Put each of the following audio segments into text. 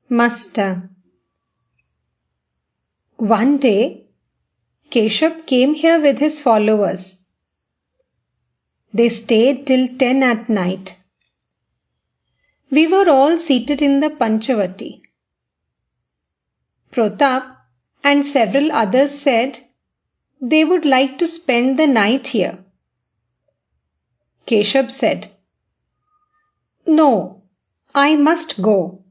Master. One day, Keshav came here with his followers. They stayed till 10 at night. We were all seated in the Panchavati. Pratap and several others said they would like to spend the night here. Keshav said, "No, I must go.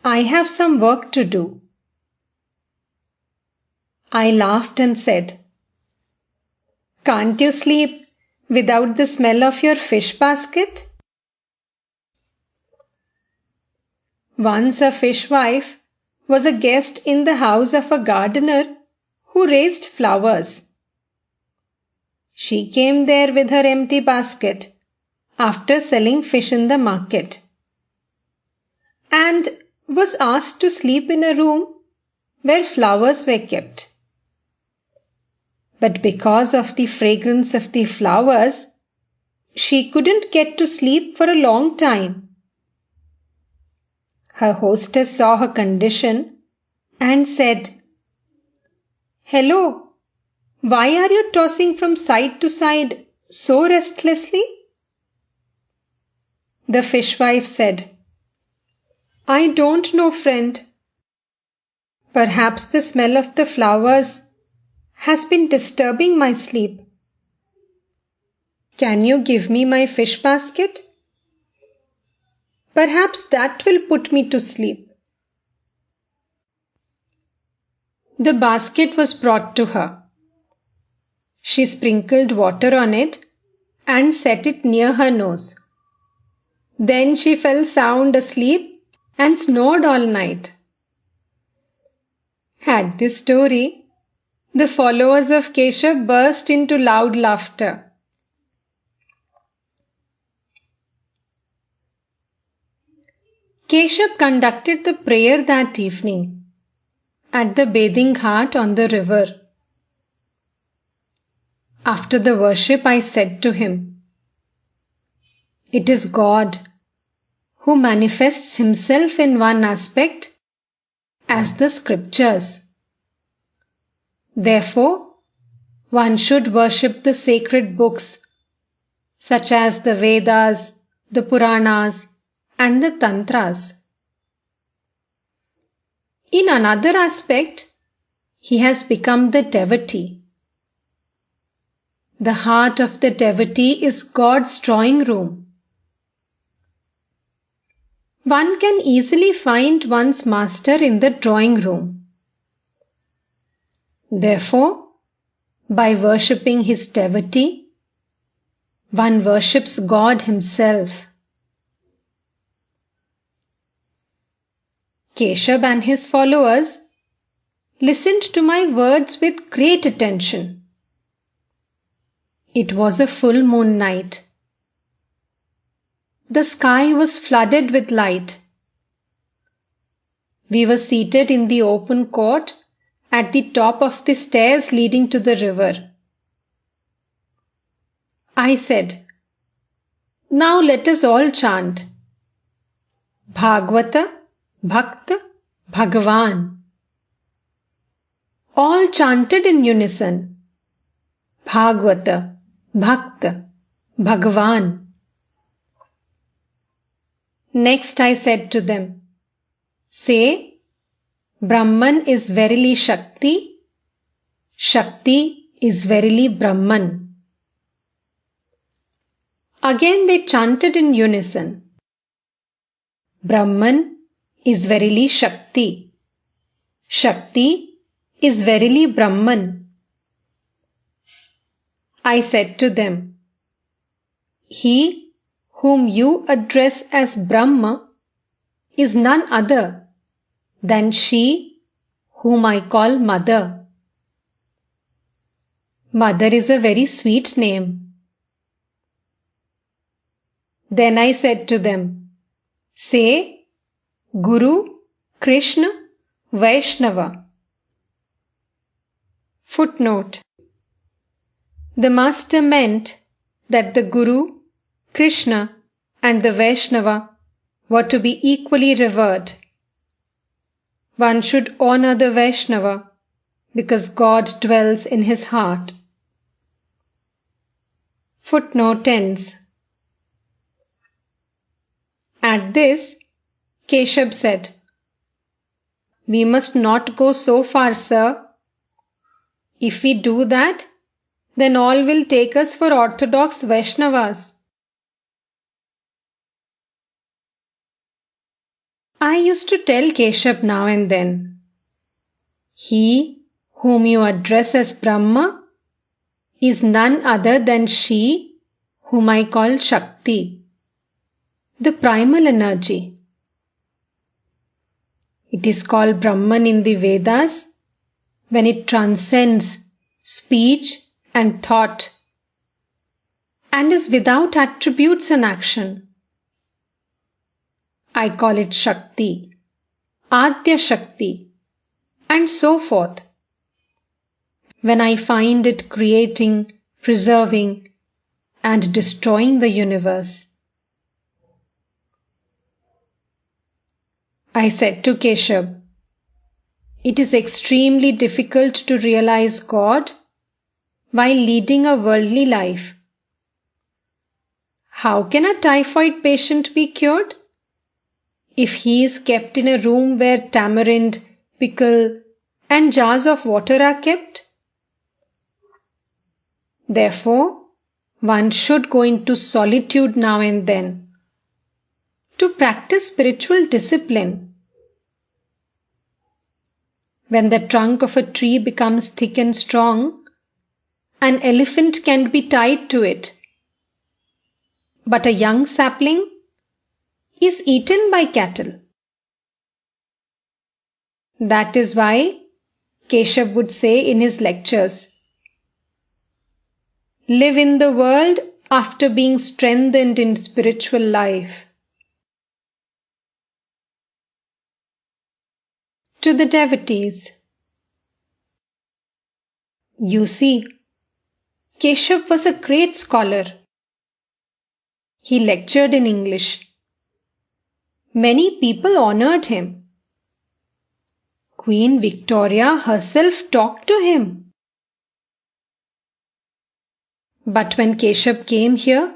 I have some work to do." I laughed and said, "Can't you sleep without the smell of your fish basket?" Once a fishwife was a guest in the house of a gardener who raised flowers. She came there with her empty basket after selling fish in the market and was asked to sleep in a room where flowers were kept. But because of the fragrance of the flowers, she couldn't get to sleep for a long time. Her hostess saw her condition and said, "Hello, why are you tossing from side to side so restlessly?" The fishwife said, "I don't know, friend. Perhaps the smell of the flowers has been disturbing my sleep. Can you give me my fish basket? Perhaps that will put me to sleep." The basket was brought to her. She sprinkled water on it and set it near her nose. Then she fell sound asleep and snored all night. At this story, the followers of Keshav burst into loud laughter. Keshav conducted the prayer that evening at the bathing ghat on the river. After the worship, I said to him, "It is God who manifests himself in one aspect as the scriptures. Therefore, one should worship the sacred books such as the Vedas, the Puranas, and the Tantras. In another aspect, he has become the devotee. The heart of the devotee is God's drawing room. One can easily find one's master in the drawing room. Therefore, by worshipping his devotee, one worships God himself." Keshav and his followers listened to my words with great attention. It was a full moon night. The sky was flooded with light. We were seated in the open court at the top of the stairs leading to the river. I said, "Now let us all chant Bhagavata, Bhakta, Bhagavan." All chanted in unison, Bhagavata, Bhakta, Bhagavan. Next I said to them, "Say, Brahman is verily Shakti, Shakti is verily Brahman." Again they chanted in unison, Brahman is verily Shakti, Shakti is verily Brahman. I said to them, "He whom you address as Brahma is none other than she whom I call Mother. Mother is a very sweet name." Then I said to them, "Say, Guru, Krishna, Vaishnava." Footnote: The master meant that the Guru, Krishna, and the Vaishnava were to be equally revered. one should honor the Vaishnava because God dwells in his heart. Footnote ends. At this, Keshav said, "We must not go so far, sir. If we do that, then all will take us for orthodox Vaishnavas." I used to tell Keshav now and then, "He whom you address as Brahma is none other than she whom I call Shakti, the primal energy. It is called Brahman in the Vedas when it transcends speech and thought and is without attributes and action. I call it Shakti, Adya Shakti, and so forth, when I find it creating, preserving, and destroying the universe." I said to Keshav, "It is extremely difficult to realize God while leading a worldly life. How can a typhoid patient be cured if he is kept in a room where tamarind, pickle, and jars of water are kept? Therefore, one should go into solitude now and then to practice spiritual discipline. When the trunk of a tree becomes thick and strong, an elephant can be tied to it, but a young sapling is eaten by cattle." That is why Keshav would say in his lectures, "Live in the world after being strengthened in spiritual life." To the devotees. You see, Keshav was a great scholar. He lectured in English. Many people honored him. Queen Victoria herself talked to him. But when Keshav came here,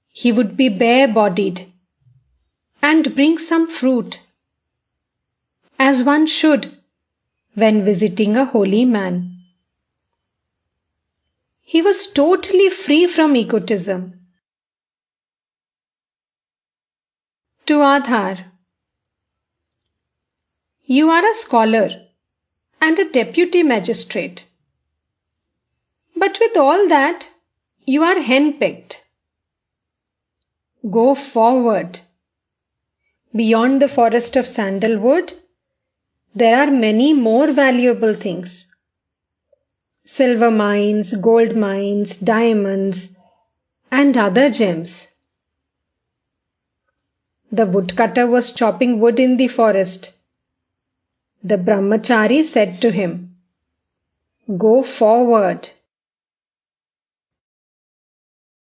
he would be bare-bodied and bring some fruit, as one should when visiting a holy man. He was totally free from egotism. To Aadhar. You are a scholar and a deputy magistrate. But with all that, you are henpecked. Go forward. Beyond the forest of sandalwood, there are many more valuable things. Silver mines, gold mines, diamonds, and other gems. The woodcutter was chopping wood in the forest. The brahmachari said to him, "Go forward."